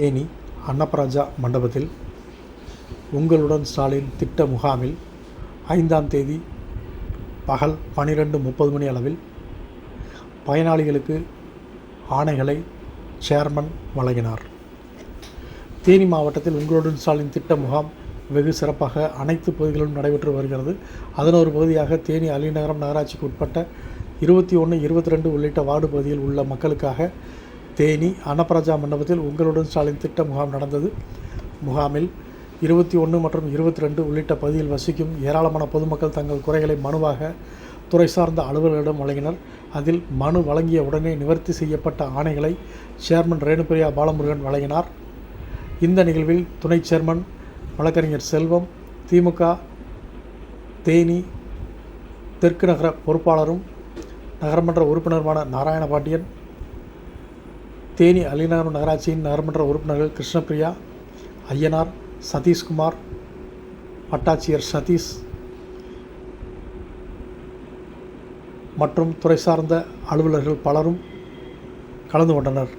தேனி அன்னப்பராஜா மண்டபத்தில் உங்களுடன் ஸ்டாலின் திட்ட முகாமில் 5ஆம் தேதி பகல் 12:30 மணி அளவில் பயனாளிகளுக்கு ஆணைகளை சேர்மன் வழங்கினார். தேனி மாவட்டத்தில் உங்களுடன் ஸ்டாலின் திட்ட முகாம் வெகு சிறப்பாக அனைத்து பகுதிகளிலும் நடைபெற்று வருகிறது. அதன் ஒரு பகுதியாக தேனி அலிநகரம் நகராட்சிக்கு உட்பட்ட 21, 22 உள்ளிட்ட வார்டு பகுதியில் உள்ள மக்களுக்காக தேனி அன்னப்பராஜா மண்டபத்தில் உங்களுடன் ஸ்டாலின் திட்ட முகாம் நடந்தது. முகாமில் 21 மற்றும் 22 உள்ளிட்ட பகுதியில் வசிக்கும் ஏராளமான பொதுமக்கள் தங்கள் குறைகளை மனுவாக துறை சார்ந்த அலுவலர்களிடம் வழங்கினர். அதில் மனு வழங்கிய உடனே நிவர்த்தி செய்யப்பட்ட ஆணைகளை சேர்மன் ரேணுபிரியா பாலமுருகன் வழங்கினார். இந்த நிகழ்வில் துணை சேர்மன் வழக்கறிஞர் செல்வம், திமுக தேனி தெற்கு நகர பொறுப்பாளரும் நகரமன்ற உறுப்பினருமான நாராயணபாண்டியன், தேனி அலிநகரம் நகராட்சியின் நகரமன்ற உறுப்பினர்கள் கிருஷ்ணபிரியா, ஐயனார், சதீஷ்குமார், வட்டாட்சியர் சதீஷ் மற்றும் துறை சார்ந்த அலுவலர்கள் பலரும் கலந்து கொண்டனர்.